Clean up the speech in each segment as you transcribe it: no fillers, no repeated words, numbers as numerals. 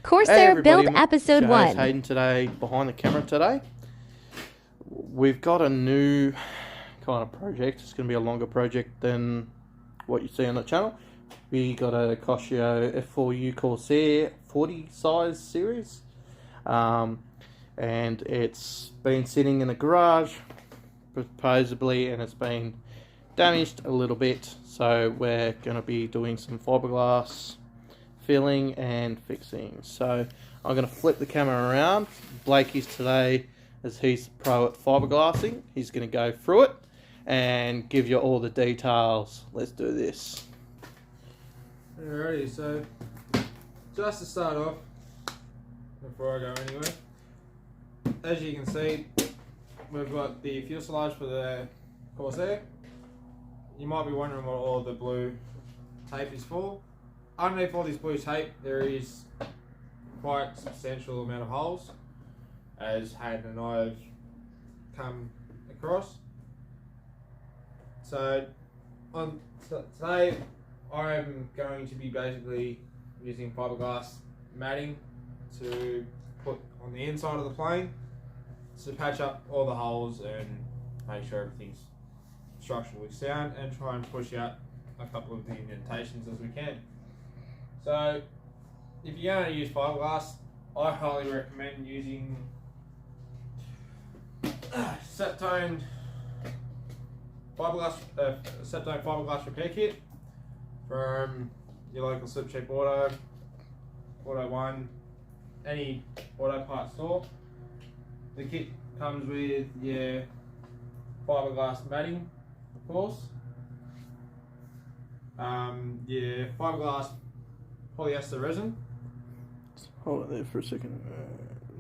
Corsair Build everybody, Episode Jay's 1. Haydn today, behind the camera today. We've got a new kind of project. It's going to be a longer project than what you see on the channel. We got a Casio F4U Corsair 40 size series. And it's been sitting in a garage, supposedly, and it's been damaged a little bit. So we're going to be doing some fiberglass filling and fixing. So I'm going to flip the camera around. Blakey's today, as he's the pro at fiberglassing, he's going to go through it and give you all the details. Let's do this. Alrighty, so just to start off, before I go anywhere, as you can see, we've got the fuselage for the Corsair. You might be wondering what all the blue tape is for. Underneath all this blue tape, there is quite a substantial amount of holes, as Haydn and I have come across. So today, I'm going to be basically using fiberglass matting to put on the inside of the plane to patch up all the holes and make sure everything's structurally sound, and try and push out a couple of the indentations as we can. So if you're going to use fiberglass, I highly recommend using Septone fiberglass repair kit from your local Slip Cheap Auto, Auto One, any auto parts store. The kit comes with your fiberglass matting, of course, your fiberglass polyester resin. Hold it there for a second.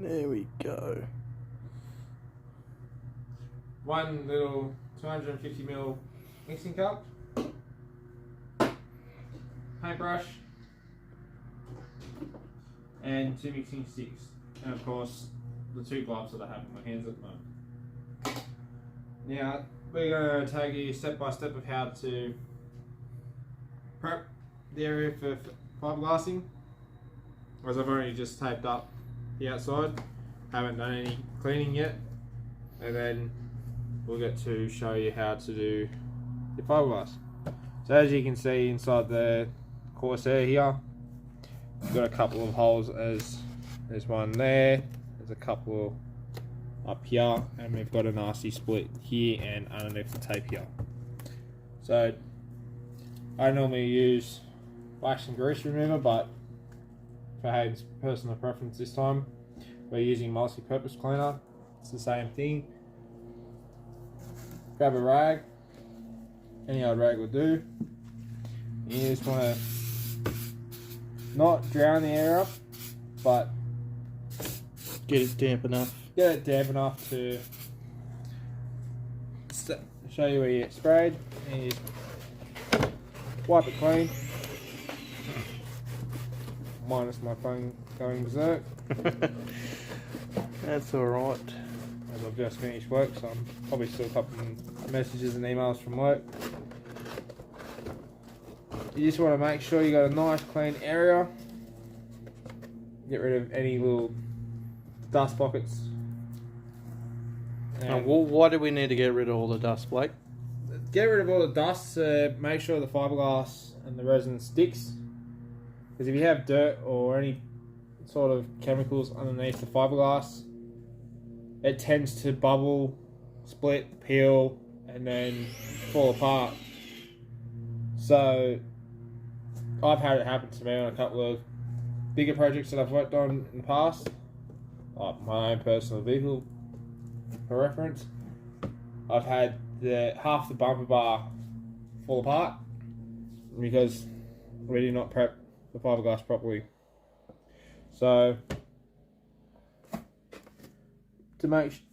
There we go. One little 250ml mixing cup, paintbrush, and 2 mixing sticks, and of course the 2 gloves that I have in my hands at the moment. Now we're going to take you step by step of how to prep the area for fiberglassing, as I've only just taped up the outside, haven't done any cleaning yet, and then we'll get to show you how to do the fiberglass. So as you can see inside the Corsair here, we've got a couple of holes, as there's one there, there's a couple up here, and we've got a nasty split here and underneath the tape here. So I normally use wax and grease remover, but for Hayden's personal preference this time, we're using multi-purpose cleaner. It's the same thing. Grab a rag, any old rag will do. You just want to not drown the air up, but Get it damp enough. get it damp enough to show you where you get sprayed, and you wipe it clean. Minus my phone going berserk. That's alright. As I've just finished work, so I'm probably still a couple of messages and emails from work. You just want to make sure you got a nice clean area. Get rid of any little dust pockets. And why do we need to get rid of all the dust, Blake? Get rid of all the dust to make sure the fiberglass and the resin sticks. Because if you have dirt or any sort of chemicals underneath the fiberglass, it tends to bubble, split, peel, and then fall apart. So I've had it happen to me on a couple of bigger projects that I've worked on in the past, like my own personal vehicle for reference. I've had half the bumper bar fall apart because we did not prep the fiberglass properly. So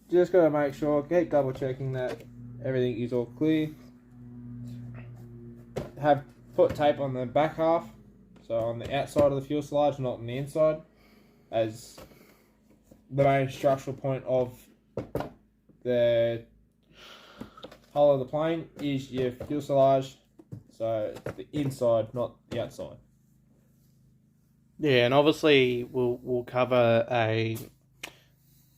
just gotta make sure, keep double checking that everything is all clear. Put tape on the back half, so on the outside of the fuselage, not on the inside, as the main structural point of the hull of the plane is your fuselage, so it's the inside, not the outside. Yeah, and obviously we'll cover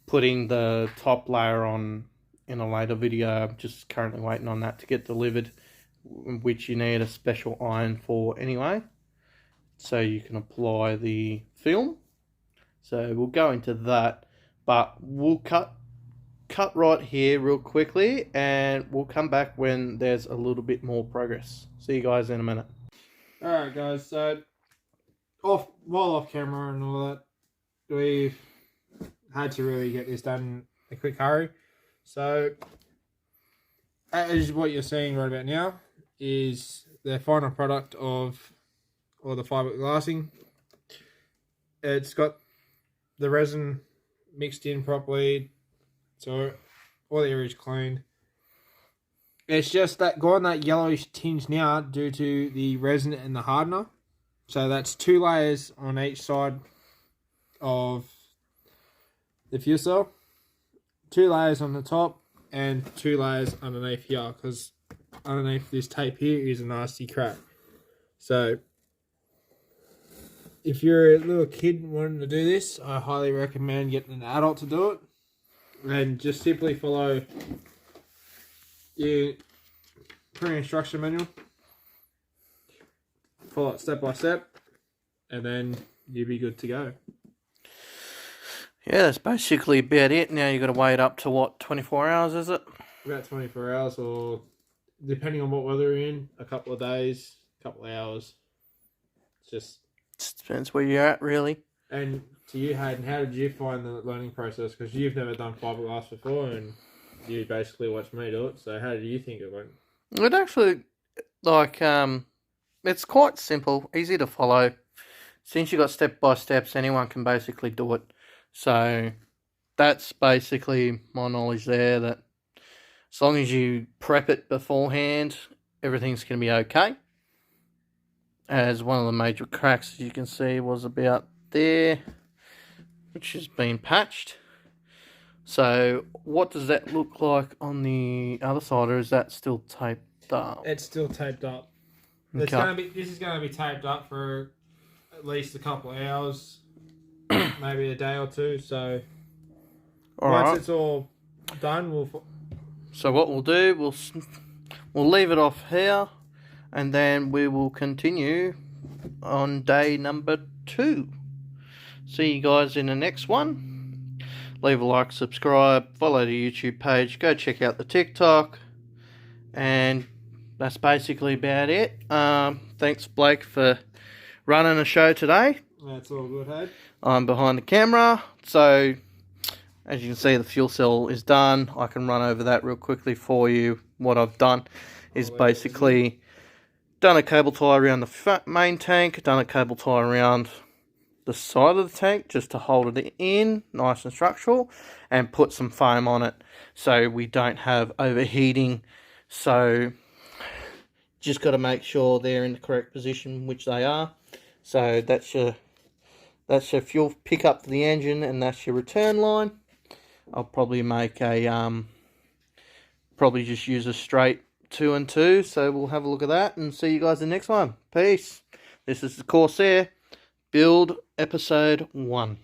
putting the top layer on in a later video. I'm just currently waiting on that to get delivered, which you need a special iron for anyway, so you can apply the film. So we'll go into that, but we'll cut right here real quickly, and we'll come back when there's a little bit more progress. See you guys in a minute. Alright guys, so while off camera and all that, we've had to really get this done in a quick hurry. So as what you're seeing right about now is the final product of all the fibreglassing. It's got the resin mixed in properly, so all the areas cleaned. It's just that gone that yellowish tinge now due to the resin and the hardener. So that's 2 layers on each side of the fuel cell. 2 layers on the top and 2 layers underneath here, because underneath this tape here is a nasty crack. So if you're a little kid wanting to do this, I highly recommend getting an adult to do it, and just simply follow your pre-instruction manual. Follow it step by step, and then you'll be good to go. Yeah, that's basically about it. Now you've got to wait up to what, 24 hours, is it? About 24 hours, or depending on what weather you're in, a couple of days, a couple of hours. Just depends where you're at, really. And to you, Hayden, how did you find the learning process? Because you've never done fiberglass before, and you basically watched me do it. So how did you think it went? It actually, it's quite simple, easy to follow. Since you got step-by-steps, anyone can basically do it. So that's basically my knowledge there, that as long as you prep it beforehand, everything's going to be okay. As one of the major cracks, as you can see, was about there, which has been patched. So what does that look like on the other side, or is that still taped up? It's still taped up. Okay. This is going to be taped up for at least a couple of hours, maybe a day or two. So once it's all done, So what we'll do, we'll leave it off here, and then we will continue on day number 2. See you guys in the next one. Leave a like, subscribe, follow the YouTube page, go check out the TikTok, and that's basically about it. Thanks, Blake, for running the show today. That's all good, Hayden. I'm behind the camera, so as you can see, the fuel cell is done. I can run over that real quickly for you. What I've done is basically done a cable tie around the main tank, done a cable tie around the side of the tank just to hold it in, nice and structural, and put some foam on it so we don't have overheating. So just got to make sure they're in the correct position, which they are. So that's your fuel pickup to the engine, and that's your return line. I'll probably make a probably just use a straight 2 and 2, so we'll have a look at that and see you guys in the next one. Peace. This is the Corsair build episode 1.